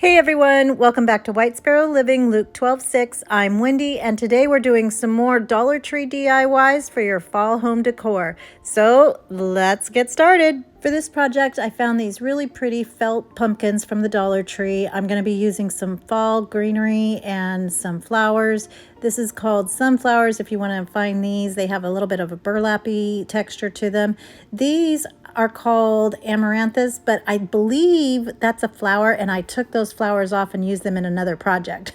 Hey everyone, welcome back to White Sparrow Living, Luke 12:6. I'm Wendy, and today we're doing some more Dollar Tree DIYs for your fall home decor. So let's get started. For this project, I found these really pretty felt pumpkins from the Dollar Tree. I'm going to be using some fall greenery and some flowers. This is called sunflowers. If you want to find these, they have a little bit of a burlappy texture to them. These are called amaranthus, but I believe that's a flower, and I took those flowers off and used them in another project.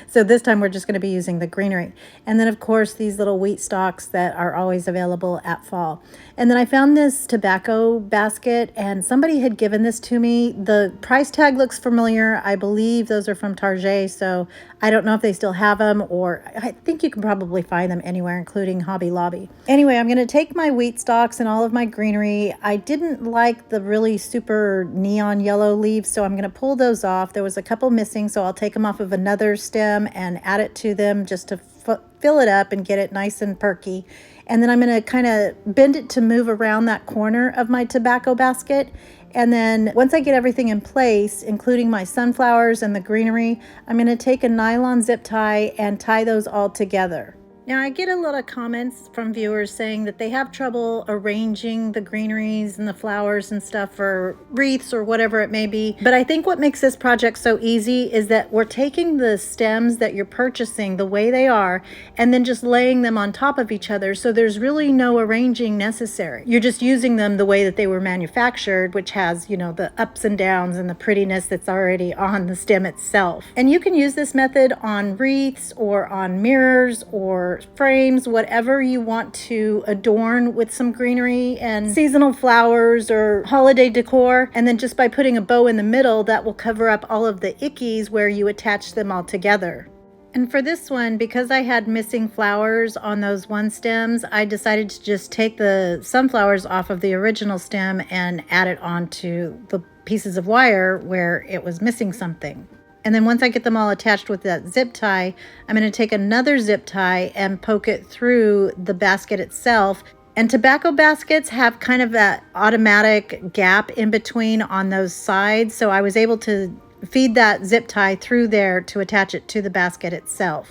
So this time we're just going to be using the greenery. And then of course these little wheat stalks that are always available at fall. And then I found this tobacco basket, and somebody had given this to me. The price tag looks familiar. I believe those are from Target, so I don't know if they still have them, or I think you can probably find them anywhere, including Hobby Lobby. Anyway, I'm going to take my wheat stalks and all of my greenery. I didn't like the really super neon yellow leaves, so I'm going to pull those off. There was a couple missing, so I'll take them off of another stem and add it to them just to fill it up and get it nice and perky. And then I'm going to kind of bend it to move around that corner of my tobacco basket. And then once I get everything in place, including my sunflowers and the greenery, I'm going to take a nylon zip tie and tie those all together. Now, I get a lot of comments from viewers saying that they have trouble arranging the greeneries and the flowers and stuff for wreaths or whatever it may be. But I think what makes this project so easy is that we're taking the stems that you're purchasing the way they are and then just laying them on top of each other. So there's really no arranging necessary. You're just using them the way that they were manufactured, which has, you know, the ups and downs and the prettiness that's already on the stem itself. And you can use this method on wreaths or on mirrors or frames, whatever you want to adorn with some greenery and seasonal flowers or holiday decor. And then just by putting a bow in the middle, that will cover up all of the ickies where you attach them all together. And for this one, because I had missing flowers on those one stems, I decided to just take the sunflowers off of the original stem and add it onto the pieces of wire where it was missing something. And then once I get them all attached with that zip tie, I'm going to take another zip tie and poke it through the basket itself. And tobacco baskets have kind of that automatic gap in between on those sides. So I was able to feed that zip tie through there to attach it to the basket itself.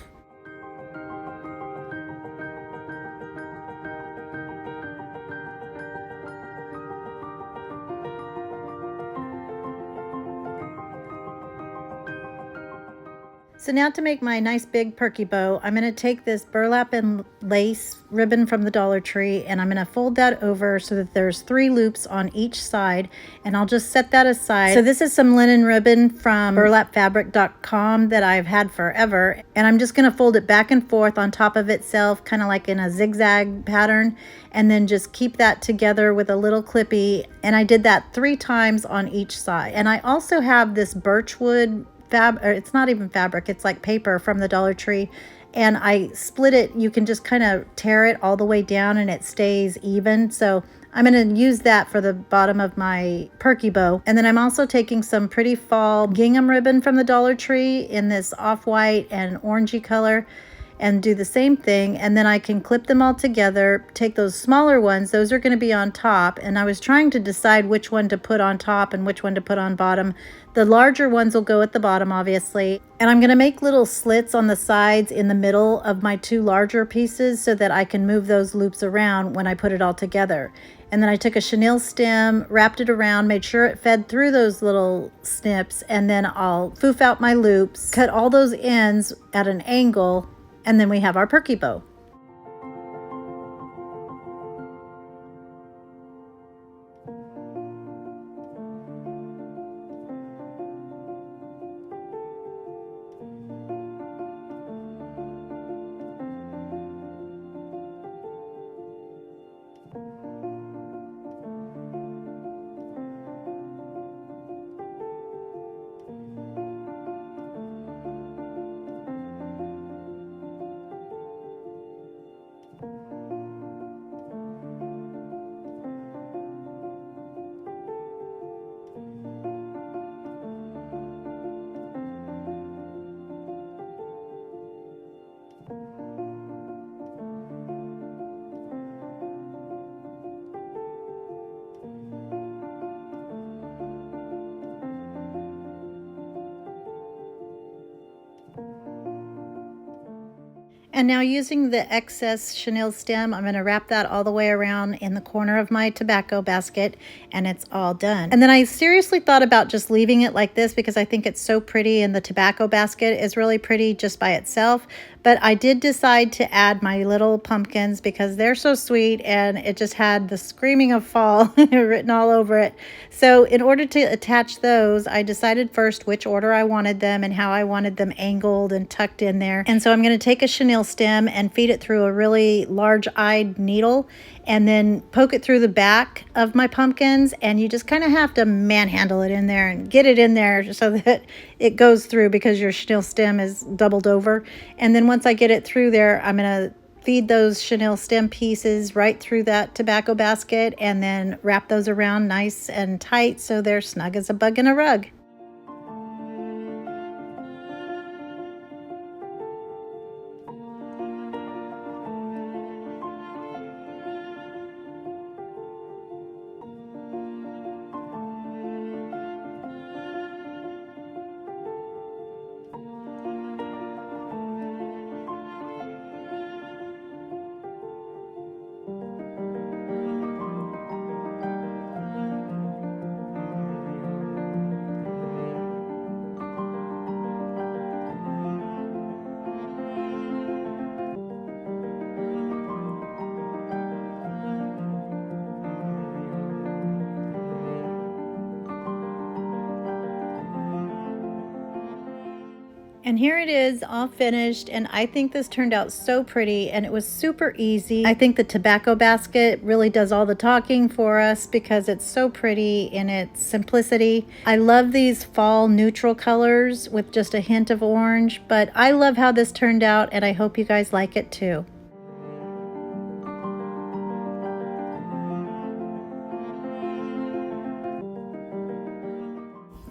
So now to make my nice big perky bow, I'm going to take this burlap and lace ribbon from the Dollar Tree, and I'm going to fold that over so that there's 3 loops on each side, and I'll just set that aside. So this is some linen ribbon from burlapfabric.com that I've had forever, and I'm just going to fold it back and forth on top of itself, kind of like in a zigzag pattern, and then just keep that together with a little clippy. And I did that 3 times on each side. And I also have this birchwood it's not even fabric, it's like paper from the Dollar Tree, and I split it. You can just kind of tear it all the way down and it stays even. So I'm going to use that for the bottom of my perky bow. And then I'm also taking some pretty fall gingham ribbon from the Dollar Tree in this off-white and orangey color, and do the same thing. And then I can clip them all together, take those smaller ones, those are going to be on top, and I was trying to decide which one to put on top and which one to put on bottom. The larger ones will go at the bottom, obviously, and I'm going to make little slits on the sides in the middle of my 2 larger pieces so that I can move those loops around when I put it all together. And then I took a chenille stem, wrapped it around, made sure it fed through those little snips, and then I'll foof out my loops, cut all those ends at an angle, and then we have our perky bow. And now using the excess chenille stem, I'm going to wrap that all the way around in the corner of my tobacco basket, and it's all done. And then I seriously thought about just leaving it like this because I think it's so pretty, and the tobacco basket is really pretty just by itself. But I did decide to add my little pumpkins because they're so sweet, and it just had the screaming of fall written all over it. So in order to attach those, I decided first which order I wanted them and how I wanted them angled and tucked in there. And so I'm going to take a chenille stem and feed it through a really large-eyed needle and then poke it through the back of my pumpkins, and you just kind of have to manhandle it in there and get it in there so that it goes through because your chenille stem is doubled over. And then once I get it through there, I'm going to feed those chenille stem pieces right through that tobacco basket and then wrap those around nice and tight so they're snug as a bug in a rug. And here it is all finished, and I think this turned out so pretty, and it was super easy. I think the tobacco basket really does all the talking for us because it's so pretty in its simplicity. I love these fall neutral colors with just a hint of orange, but I love how this turned out, and I hope you guys like it too.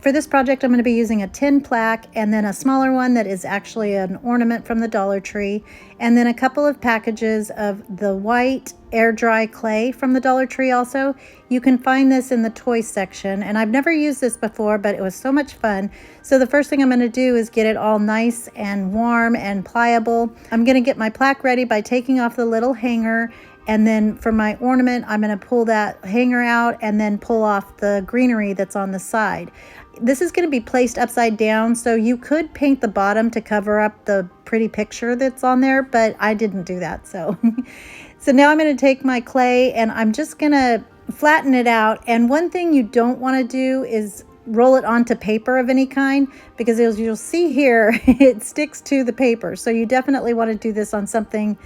For this project, I'm going to be using a tin plaque and then a smaller one that is actually an ornament from the Dollar Tree, and then a couple of packages of the white air dry clay from the Dollar Tree also. You can find this in the toy section, and I've never used this before, but it was so much fun. So the first thing I'm going to do is get it all nice and warm and pliable. I'm going to get my plaque ready by taking off the little hanger. And then for my ornament, I'm going to pull that hanger out and then pull off the greenery that's on the side. This is going to be placed upside down, so you could paint the bottom to cover up the pretty picture that's on there, but I didn't do that. So now I'm going to take my clay and I'm just going to flatten it out. And one thing you don't want to do is roll it onto paper of any kind, because as you'll see here, it sticks to the paper. So you definitely want to do this on something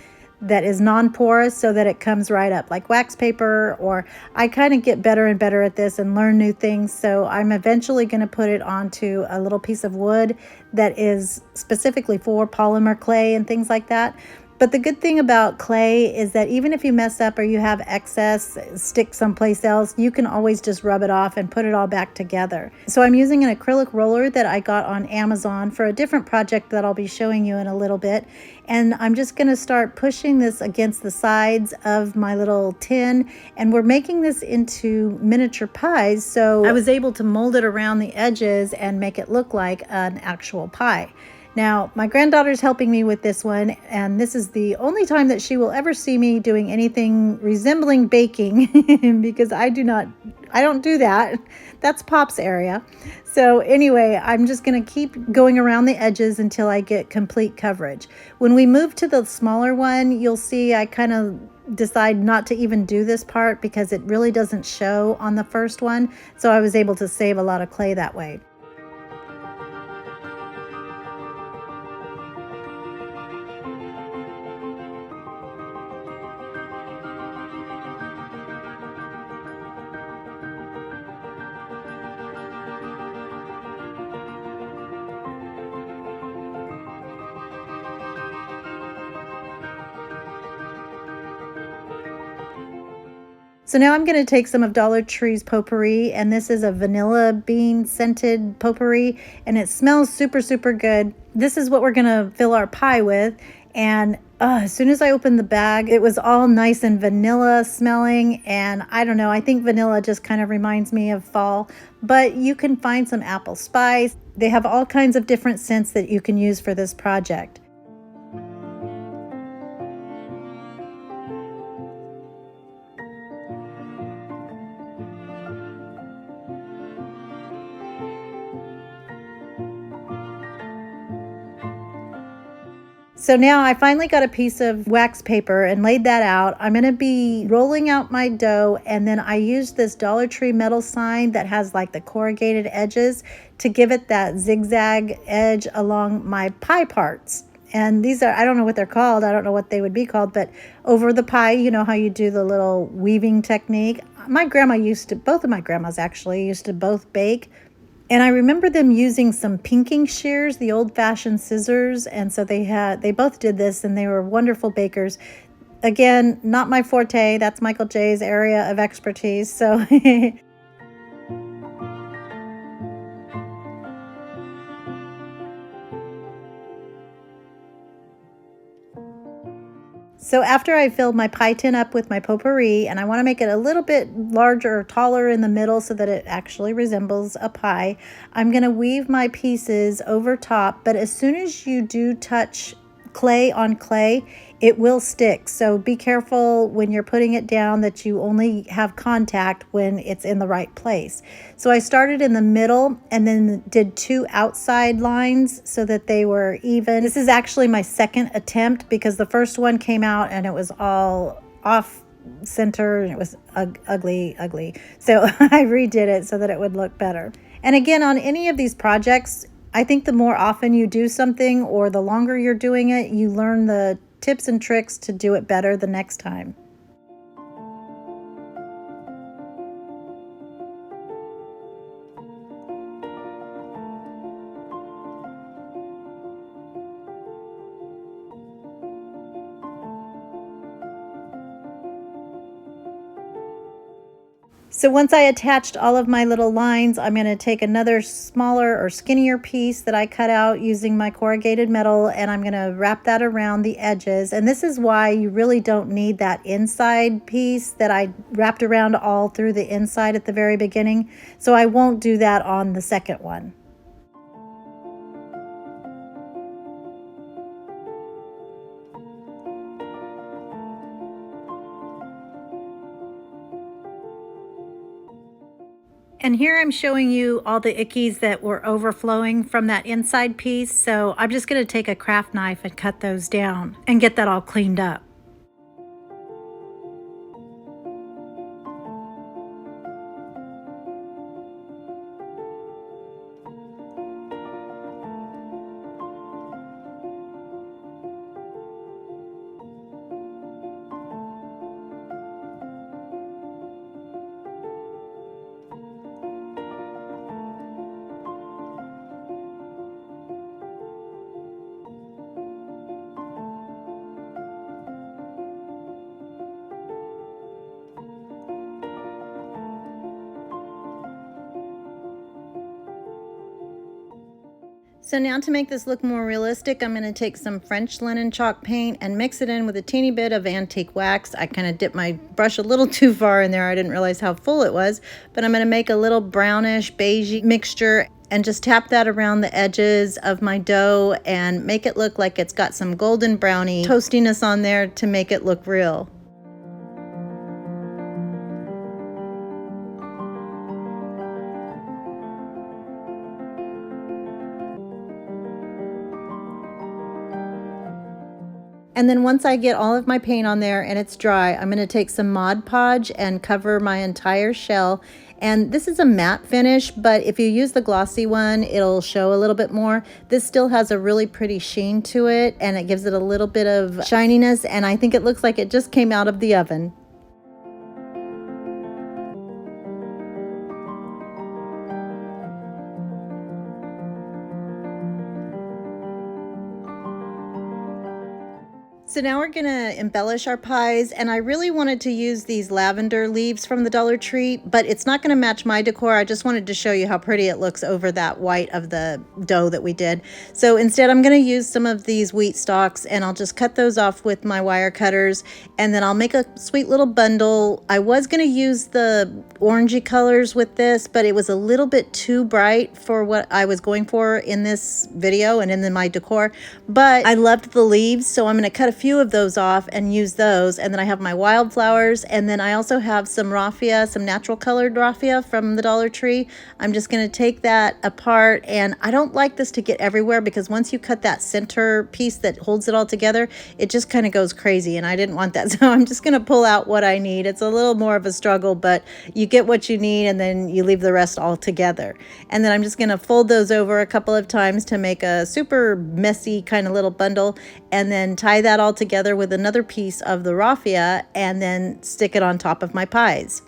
that is non-porous so that it comes right up, like wax paper, or I kind of get better and better at this and learn new things. So I'm eventually going to put it onto a little piece of wood that is specifically for polymer clay and things like that. But the good thing about clay is that even if you mess up or you have excess stick someplace else, you can always just rub it off and put it all back together. So I'm using an acrylic roller that I got on Amazon for a different project that I'll be showing you in a little bit. And I'm just going to start pushing this against the sides of my little tin. And we're making this into miniature pies. So I was able to mold it around the edges and make it look like an actual pie. Now, my granddaughter's helping me with this one, and this is the only time that she will ever see me doing anything resembling baking because I don't do that. That's Pop's area. So anyway, I'm just going to keep going around the edges until I get complete coverage. When we move to the smaller one, you'll see I kind of decide not to even do this part because it really doesn't show on the first one. So I was able to save a lot of clay that way. So now I'm going to take some of Dollar Tree's potpourri, and this is a vanilla bean scented potpourri, and it smells super, super good. This is what we're going to fill our pie with. And as soon as I opened the bag, it was all nice and vanilla smelling. And I don't know, I think vanilla just kind of reminds me of fall, but you can find some apple spice. They have all kinds of different scents that you can use for this project. So now I finally got a piece of wax paper and laid that out. I'm going to be rolling out my dough, and then I used this Dollar Tree metal sign that has like the corrugated edges to give it that zigzag edge along my pie parts. And these are, I don't know what they're called. I don't know what they would be called, but over the pie, you know how you do the little weaving technique. My grandma used to, both of my grandmas actually used to both bake. And I remember them using some pinking shears, the old-fashioned scissors, and so they both did this, and they were wonderful bakers. Again, not my forte. That's Michael J's area of expertise. So So after I filled my pie tin up with my potpourri, and I want to make it a little bit larger or taller in the middle so that it actually resembles a pie, I'm going to weave my pieces over top. But as soon as you do touch clay on clay, it will stick. So be careful when you're putting it down that you only have contact when it's in the right place. So I started in the middle and then did 2 outside lines so that they were even. This is actually my second attempt because the first one came out and it was all off center and it was ugly. So I redid it so that it would look better. And again, on any of these projects, I think the more often you do something or the longer you're doing it, you learn the tips and tricks to do it better the next time. So once I attached all of my little lines, I'm going to take another smaller or skinnier piece that I cut out using my corrugated metal, and I'm going to wrap that around the edges. And this is why you really don't need that inside piece that I wrapped around all through the inside at the very beginning. So I won't do that on the second one. And here I'm showing you all the ickies that were overflowing from that inside piece. So I'm just going to take a craft knife and cut those down and get that all cleaned up. So now to make this look more realistic, I'm going to take some French linen chalk paint and mix it in with a teeny bit of antique wax. I kind of dipped my brush a little too far in there. I didn't realize how full it was, but I'm going to make a little brownish beige mixture and just tap that around the edges of my dough and make it look like it's got some golden brownie toastiness on there to make it look real. And then once I get all of my paint on there and it's dry, I'm going to take some Mod Podge and cover my entire shell. And this is a matte finish, but if you use the glossy one, it'll show a little bit more. This still has a really pretty sheen to it, and it gives it a little bit of shininess, and I think it looks like it just came out of the oven. So now we're gonna embellish our pies, and I really wanted to use these lavender leaves from the Dollar Tree, but it's not gonna match my decor. I just wanted to show you how pretty it looks over that white of the dough that we did. So instead I'm gonna use some of these wheat stalks, and I'll just cut those off with my wire cutters, and then I'll make a sweet little bundle. I was gonna use the orangey colors with this, but it was a little bit too bright for what I was going for in this video and in my decor, but I loved the leaves, so I'm gonna cut a few of those off and use those. And then I have my wildflowers, and then I also have some raffia, some natural colored raffia from the Dollar Tree. I'm just going to take that apart, and I don't like this to get everywhere because once you cut that center piece that holds it all together, it just kind of goes crazy, and I didn't want that. So I'm just going to pull out what I need. It's a little more of a struggle, but you get what you need and then you leave the rest all together. And then I'm just going to fold those over a couple of times to make a super messy kind of little bundle, and then tie that all together with another piece of the raffia and then stick it on top of my pies.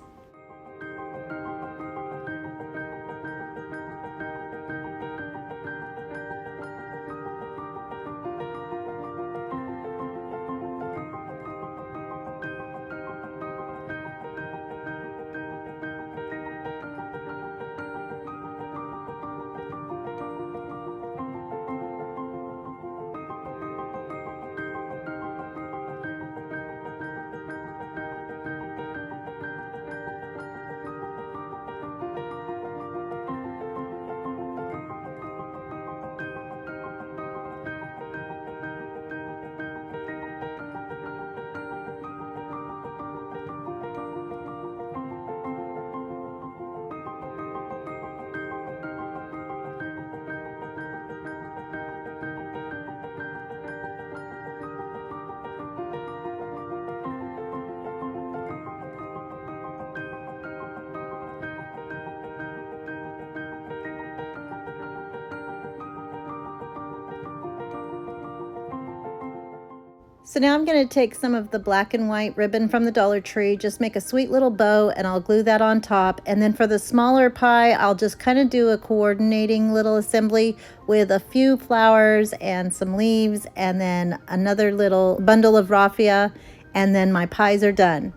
So now I'm going to take some of the black and white ribbon from the Dollar Tree, just make a sweet little bow, and I'll glue that on top. And then for the smaller pie, I'll just kind of do a coordinating little assembly with a few flowers and some leaves, and then another little bundle of raffia, and then my pies are done.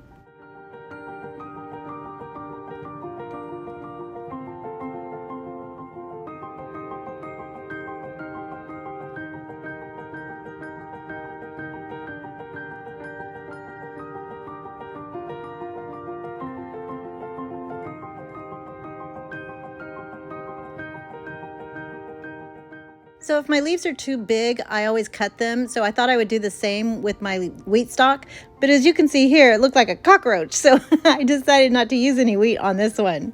So if my leaves are too big, I always cut them. So I thought I would do the same with my wheat stalk. But as you can see here, it looked like a cockroach. So I decided not to use any wheat on this one.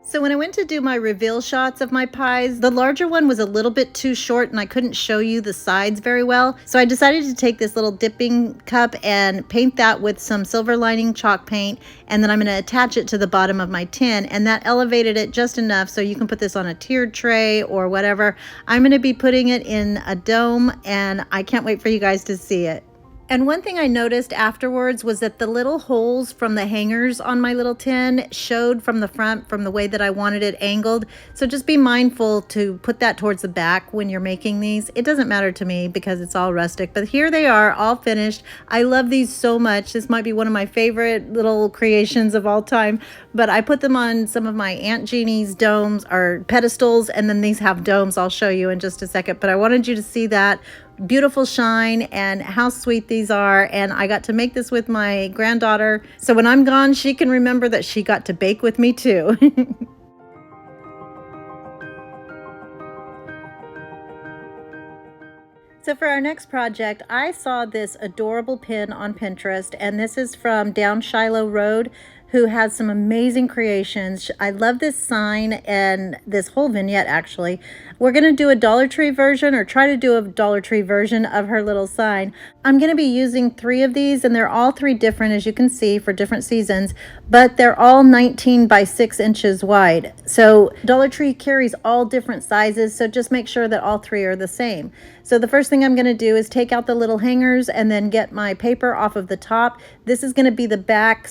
So when I went to do my reveal shots of my pies, the larger one was a little bit too short and I couldn't show you the sides very well. So I decided to take this little dipping cup and paint that with some silver lining chalk paint, and then I'm going to attach it to the bottom of my tin, and that elevated it just enough so you can put this on a tiered tray or whatever. I'm going to be putting it in a dome, and I can't wait for you guys to see it. And one thing I noticed afterwards was that the little holes from the hangers on my little tin showed from the front from the way that I wanted it angled. So just be mindful to put that towards the back when you're making these. It doesn't matter to me because it's all rustic, but here they are all finished. I love these so much. This might be one of my favorite little creations of all time, but I put them on some of my Aunt Jeannie's domes or pedestals, and then these have domes. I'll show you in just a second, but I wanted you to see that beautiful shine and how sweet these are. And I got to make this with my granddaughter, so when I'm gone she can remember that she got to bake with me too. So for our next project, I saw this adorable pin on Pinterest, and this is from Down Shiloh Road, who has some amazing creations. I love this sign and this whole vignette actually. We're gonna do a Dollar Tree version, or try to do a Dollar Tree version of her little sign. I'm gonna be using 3 of these, and they're all 3 different, as you can see, for different seasons, but they're all 19 by 6 inches wide. So Dollar Tree carries all different sizes, so just make sure that all 3 are the same. So the first thing I'm gonna do is take out the little hangers and then get my paper off of the top. This is gonna be the back,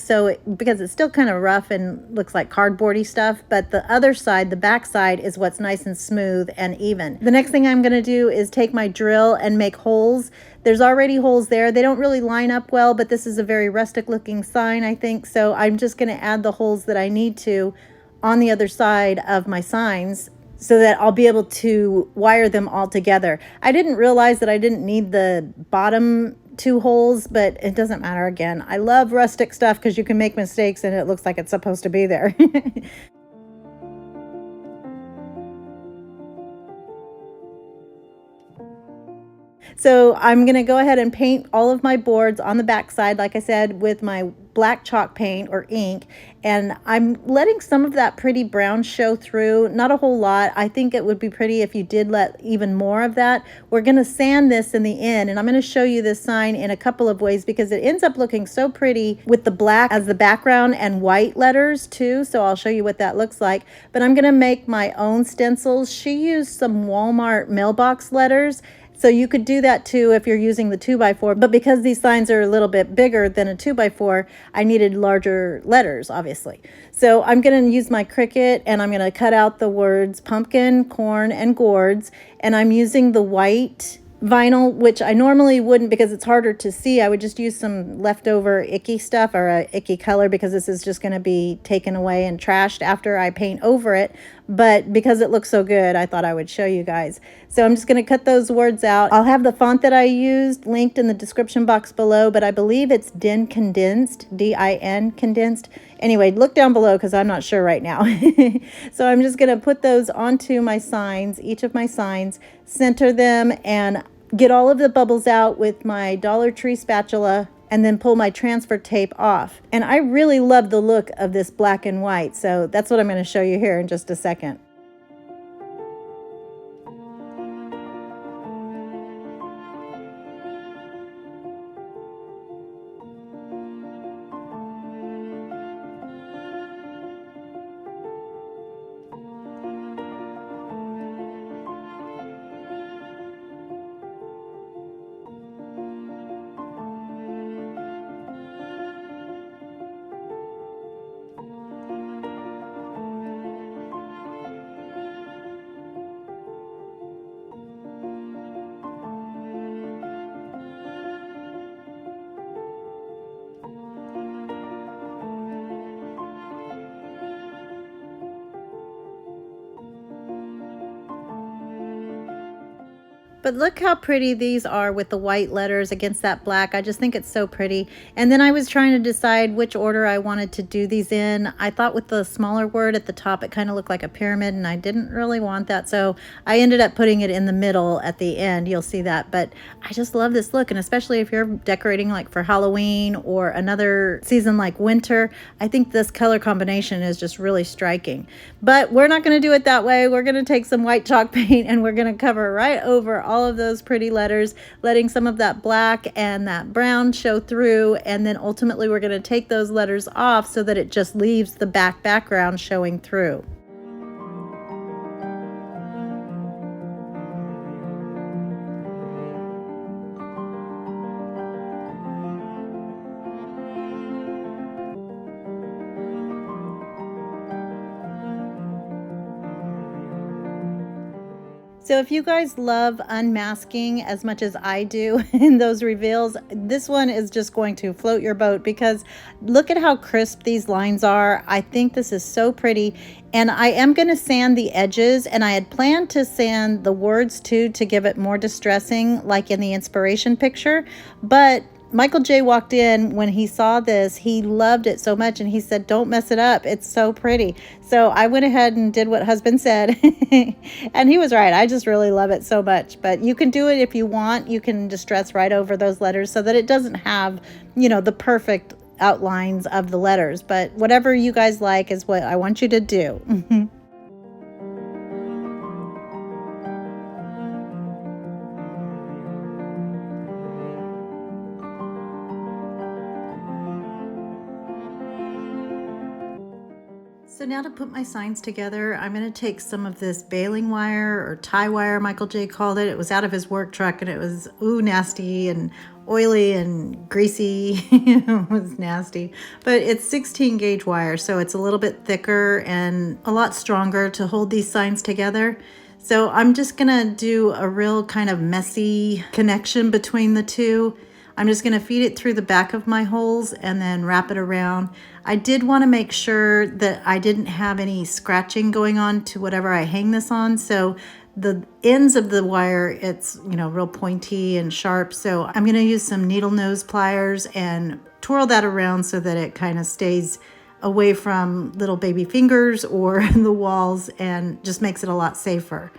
because it's still kind of rough and looks like cardboardy stuff, but the other side, the back side, is what's nice and smooth and even. The next thing I'm gonna do is take my drill and make holes. There's already holes there. They don't really line up well, but this is a very rustic looking sign, I think, so I'm just gonna add the holes that I need to on the other side of my signs. so that I'll be able to wire them all together. I didn't realize that I didn't need the bottom 2 holes, but it doesn't matter. Again, I love rustic stuff because you can make mistakes and it looks like it's supposed to be there. So I'm going to go ahead and paint all of my boards on the back side, like I said, with my black chalk paint or ink. And I'm letting some of that pretty brown show through, not a whole lot. I think it would be pretty if you did let even more of that. We're going to sand this in the end, and I'm going to show you this sign in a couple of ways because it ends up looking so pretty with the black as the background and white letters too. So I'll show you what that looks like. But I'm going to make my own stencils. She used some Walmart mailbox letters. So you could do that too if you're using the 2x4, but because these signs are a little bit bigger than a 2x4, I needed larger letters, obviously. So I'm going to use my Cricut and I'm going to cut out the words pumpkin, corn, and gourds, and I'm using the white vinyl, which I normally wouldn't because it's harder to see. I would just use some leftover icky stuff or a icky color because this is just going to be taken away and trashed after I paint over it. But because it looks so good, I thought I would show you guys. So I'm just going to cut those words out. I'll have the font that I used linked in the description box below, but I believe it's DIN condensed, D-I-N condensed. Anyway, look down below because I'm not sure right now. So I'm just going to put those onto my signs, each of my signs, center them, and get all of the bubbles out with my Dollar Tree spatula, and then pull my transfer tape off. And I really love the look of this black and white, so that's what I'm going to show you here in just a second. But look how pretty these are with the white letters against that black. I just think it's so pretty. And then I was trying to decide which order I wanted to do these in. I thought with the smaller word at the top, it kind of looked like a pyramid, and I didn't really want that. So I ended up putting it in the middle at the end. You'll see that. But I just love this look. And especially if you're decorating like for Halloween or another season like winter, I think this color combination is just really striking. But we're not going to do it that way. We're going to take some white chalk paint and we're going to cover right over all of those pretty letters, letting some of that black and that brown show through, and then ultimately we're going to take those letters off so that it just leaves the background showing through. So if you guys love unmasking as much as I do in those reveals, this one is just going to float your boat because look at how crisp these lines are. I think this is so pretty. And I am going to sand the edges, and I had planned to sand the words too to give it more distressing like in the inspiration picture. But Michael J walked in when he saw this. He loved it so much and he said, don't mess it up. It's so pretty. So I went ahead and did what husband said. And he was right. I just really love it so much. But you can do it if you want. You can distress right over those letters so that it doesn't have, you know, the perfect outlines of the letters. But whatever you guys like is what I want you to do. So now to put my signs together, I'm going to take some of this baling wire or tie wire, Michael J called it. It was out of his work truck and it was nasty and oily and greasy. It was nasty. But it's 16 gauge wire, so it's a little bit thicker and a lot stronger to hold these signs together. So I'm just going to do a real kind of messy connection between the two. I'm just gonna feed it through the back of my holes and then wrap it around. I did wanna make sure that I didn't have any scratching going on to whatever I hang this on. So the ends of the wire, it's, you know, real pointy and sharp. So I'm gonna use some needle nose pliers and twirl that around so that it kind of stays away from little baby fingers or the walls, and just makes it a lot safer.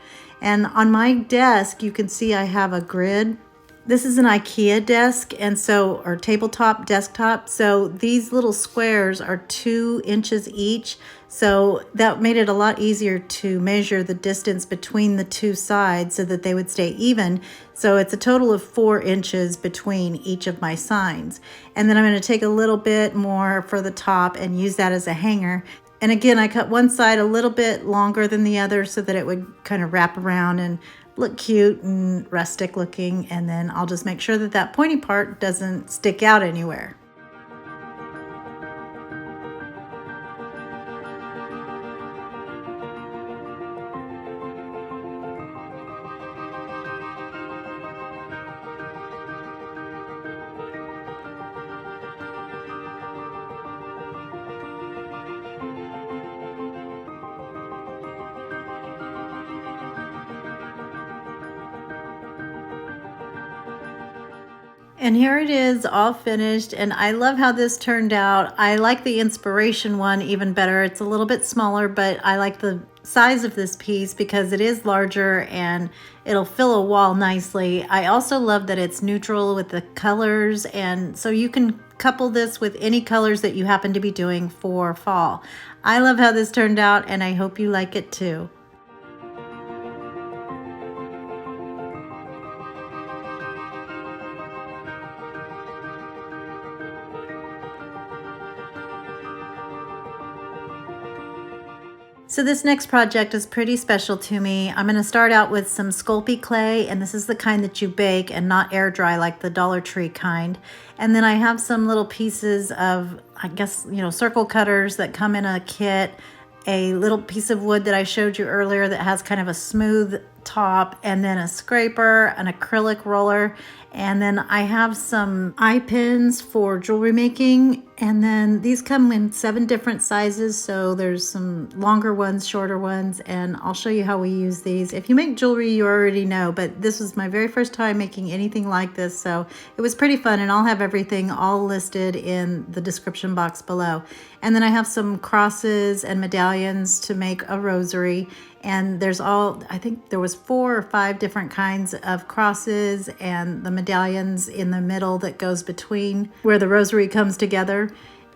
And on my desk, you can see I have a grid. This is an IKEA desk, and so, or tabletop, desktop. So these little squares are 2 inches each. So that made it a lot easier to measure the distance between the 2 sides so that they would stay even. So it's a total of 4 inches between each of my signs. And then I'm going to take a little bit more for the top and use that as a hanger. And again, I cut one side a little bit longer than the other so that it would kind of wrap around and look cute and rustic looking. And then I'll just make sure that that pointy part doesn't stick out anywhere. And here it is, all finished, and I love how this turned out. I like the inspiration one even better. It's a little bit smaller, but I like the size of this piece because it is larger and it'll fill a wall nicely. I also love that it's neutral with the colors, and so you can couple this with any colors that you happen to be doing for fall. I love how this turned out, and I hope you like it too. So this next project is pretty special to me. I'm going to start out with some SCULPEY clay, and this is the kind that you bake and not air dry like the Dollar Tree kind. And then I have some little pieces of, I guess, you know, circle cutters that come in a kit, a little piece of wood that I showed you earlier that has kind of a smooth top, and then a scraper, an acrylic roller, and then I have some eye pins for jewelry making. And then these come in 7 different sizes, so there's some longer ones, shorter ones, and I'll show you how we use these. If you make jewelry, you already know, but this was my very first time making anything like this, so it was pretty fun, and I'll have everything all listed in the description box below. And then I have some crosses and medallions to make a rosary, and there's all, I think there was 4 or 5 different kinds of crosses, and the medallions in the middle that goes between where the rosary comes together.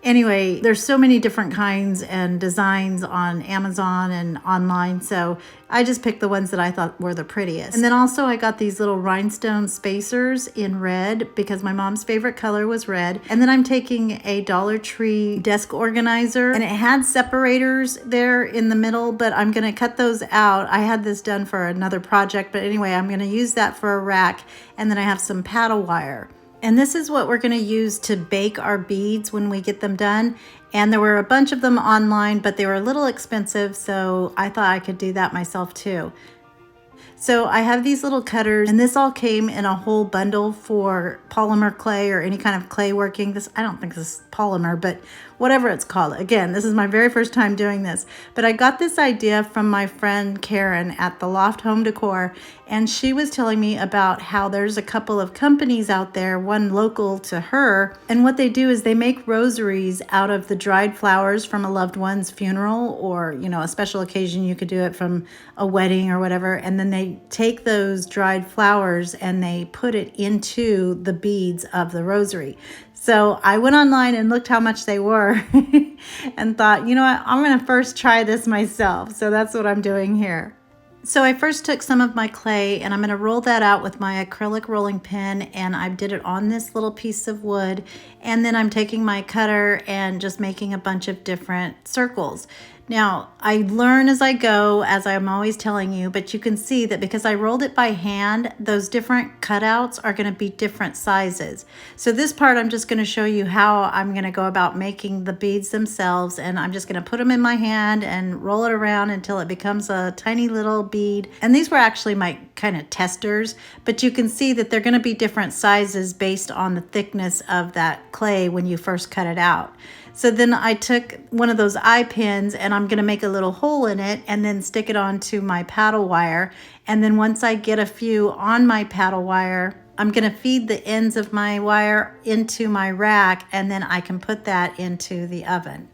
Anyway, there's so many different kinds and designs on Amazon and online, so I just picked the ones that I thought were the prettiest. And then also I got these little rhinestone spacers in red because my mom's favorite color was red. And then I'm taking a Dollar Tree desk organizer, and it had separators there in the middle, but I'm gonna cut those out. I had this done for another project, but anyway, I'm gonna use that for a rack. And then I have some paddle wire. And this is what we're going to use to bake our beads when we get them done. And there were a bunch of them online, but they were a little expensive, so I thought I could do that myself too. So I have these little cutters, and this all came in a whole bundle for polymer clay or any kind of clay working. This, I don't think this is polymer, but whatever it's called. Again, this is my very first time doing this, but I got this idea from my friend Karen at the Loft Home Decor, and she was telling me about how there's a couple of companies out there, one local to her, and what they do is they make rosaries out of the dried flowers from a loved one's funeral, or, you know, a special occasion. You could do it from a wedding or whatever, and then they take those dried flowers and they put it into the beads of the rosary. So I went online and looked how much they were and thought, you know what, I'm going to first try this myself. So that's what I'm doing here. So I first took some of my clay, and I'm going to roll that out with my acrylic rolling pin, and I did it on this little piece of wood. And then I'm taking my cutter and just making a bunch of different circles. Now, I learn as I go, as I'm always telling you, but you can see that because I rolled it by hand, those different cutouts are going to be different sizes. So this part, I'm just going to show you how I'm going to go about making the beads themselves, and I'm just going to put them in my hand and roll it around until it becomes a tiny little bead. And these were actually my kind of testers, but you can see that they're going to be different sizes based on the thickness of that clay when you first cut it out. So then I took one of those eye pins and I'm going to make a little hole in it and then stick it onto my paddle wire. And then once I get a few on my paddle wire, I'm going to feed the ends of my wire into my rack, and then I can put that into the oven.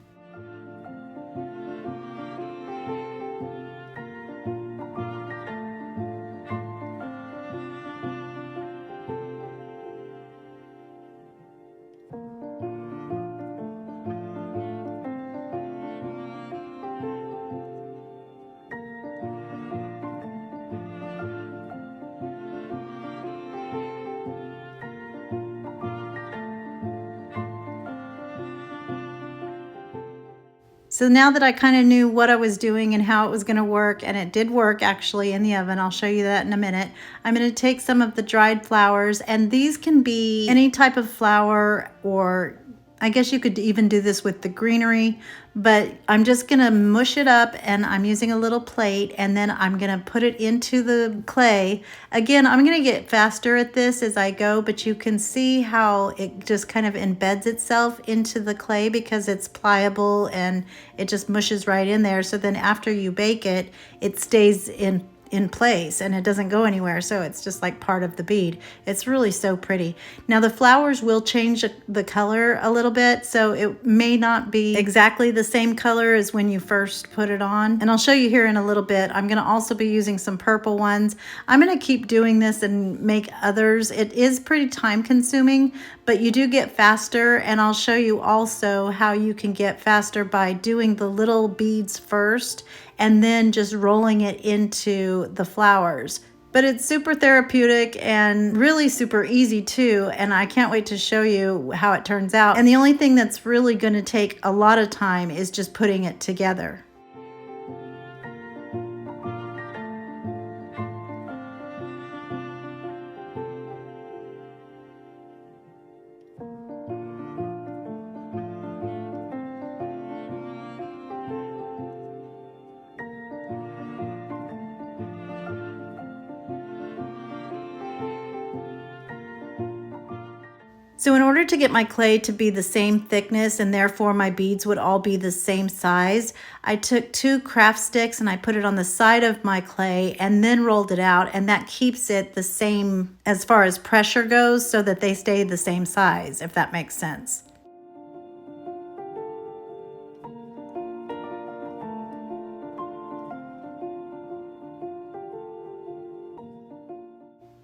So now that I kind of knew what I was doing and how it was going to work, and it did work actually in the oven, I'll show you that in a minute. I'm going to take some of the dried flowers, and these can be any type of flower, or I guess you could even do this with the greenery, but I'm just going to mush it up, and I'm using a little plate, and then I'm going to put it into the clay. Again, I'm going to get faster at this as I go, but you can see how it just kind of embeds itself into the clay because it's pliable and it just mushes right in there. So then after you bake it, it stays in place and it doesn't go anywhere, so it's just like part of the bead. It's really so pretty. Now the flowers will change the color a little bit, so it may not be exactly the same color as when you first put it on, and I'll show you here in a little bit. I'm going to also be using some purple ones. I'm going to keep doing this and make others. It is pretty time consuming, but you do get faster, and I'll show you also how you can get faster by doing the little beads first and then just rolling it into the flowers. But it's super therapeutic and really super easy too, and I can't wait to show you how it turns out. And the only thing that's really going to take a lot of time is just putting it together. So in order to get my clay to be the same thickness and therefore my beads would all be the same size, I took 2 craft sticks and I put it on the side of my clay and then rolled it out, and that keeps it the same as far as pressure goes so that they stay the same size, if that makes sense.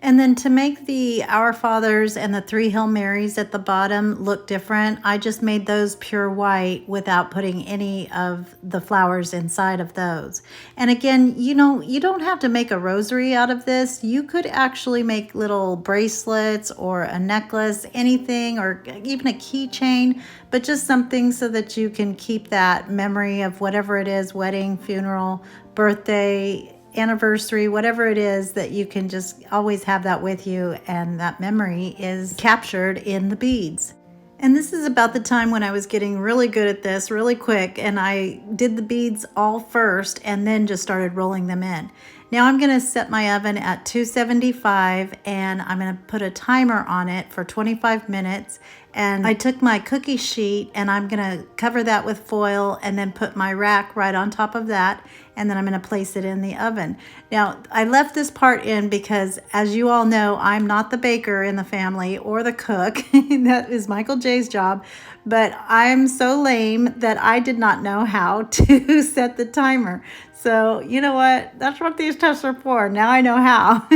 And then to make the Our Fathers and the 3 Hail Marys at the bottom look different, I just made those pure white without putting any of the flowers inside of those. And again, you know, you don't have to make a rosary out of this. You could actually make little bracelets or a necklace, anything, or even a keychain, but just something so that you can keep that memory of whatever it is, wedding, funeral, birthday, anniversary, whatever it is, that you can just always have that with you, and that memory is captured in the beads. And this is about the time when I was getting really good at this really quick, and I did the beads all first and then just started rolling them in. Now I'm going to set my oven at 275 and I'm going to put a timer on it for 25 minutes. And I took my cookie sheet and I'm going to cover that with foil and then put my rack right on top of that. And then I'm going to place it in the oven. Now, I left this part in because, as you all know, I'm not the baker in the family or the cook. That is Michael J's job. But I'm so lame that I did not know how to set the timer. So, you know what? That's what these tests are for. Now I know how.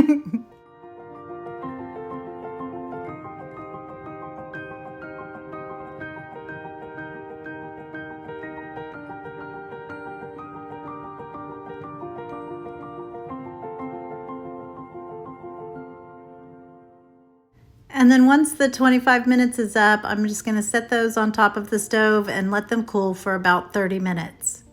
And then once the 25 minutes is up, I'm just going to set those on top of the stove and let them cool for about 30 minutes.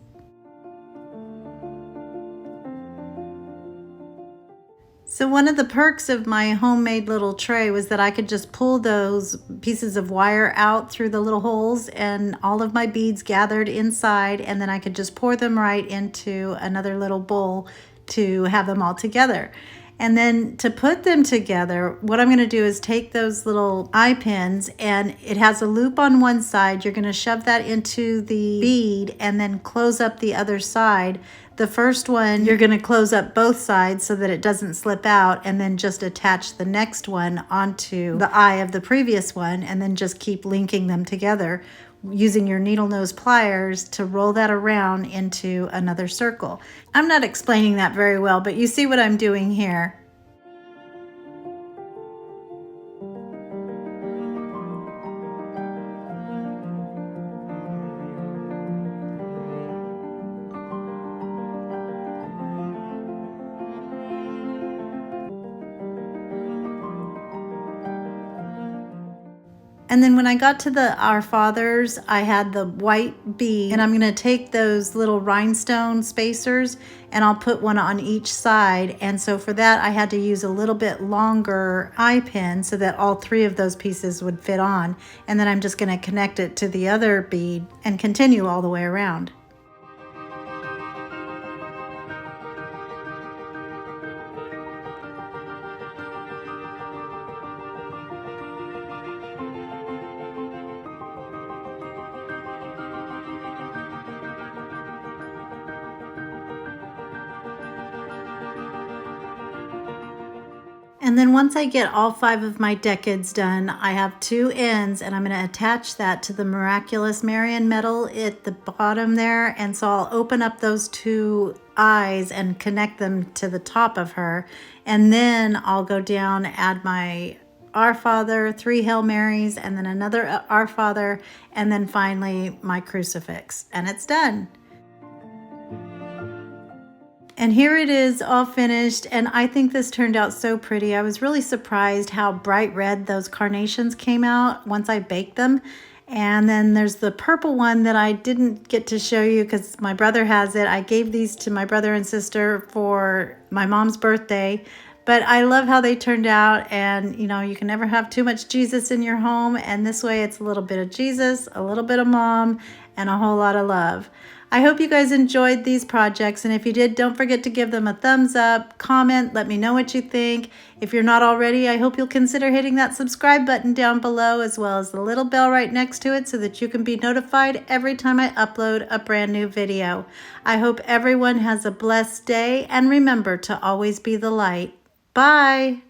So one of the perks of my homemade little tray was that I could just pull those pieces of wire out through the little holes and all of my beads gathered inside, and then I could just pour them right into another little bowl to have them all together. And then to put them together, what I'm going to do is take those little eye pins, and it has a loop on one side. You're going to shove that into the bead and then close up the other side. The first one, you're going to close up both sides so that it doesn't slip out, and then just attach the next one onto the eye of the previous one, and then just keep linking them together using your needle nose pliers to roll that around into another circle. I'm not explaining that very well, but you see what I'm doing here. And then when I got to the Our Fathers, I had the white bead, and I'm going to take those little rhinestone spacers and I'll put one on each side. And so for that, I had to use a little bit longer eye pin so that all three of those pieces would fit on. And then I'm just going to connect it to the other bead and continue all the way around. And then once I get all 5 of my decades done, I have 2 ends, and I'm going to attach that to the Miraculous Marian medal at the bottom there. And so I'll open up those 2 eyes and connect them to the top of her. And then I'll go down, add my Our Father, 3 Hail Marys, and then another Our Father, and then finally my crucifix. And it's done. And here it is all finished, and I think this turned out so pretty. I was really surprised how bright red those carnations came out once I baked them. And then there's the purple one that I didn't get to show you because my brother has it. I gave these to my brother and sister for my mom's birthday. But I love how they turned out, and you know, you can never have too much Jesus in your home, and this way it's a little bit of Jesus, a little bit of mom, and a whole lot of love. I hope you guys enjoyed these projects, and if you did, don't forget to give them a thumbs up, comment, let me know what you think. If you're not already, I hope you'll consider hitting that subscribe button down below, as well as the little bell right next to it so that you can be notified every time I upload a brand new video. I hope everyone has a blessed day, and remember to always be the light. Bye!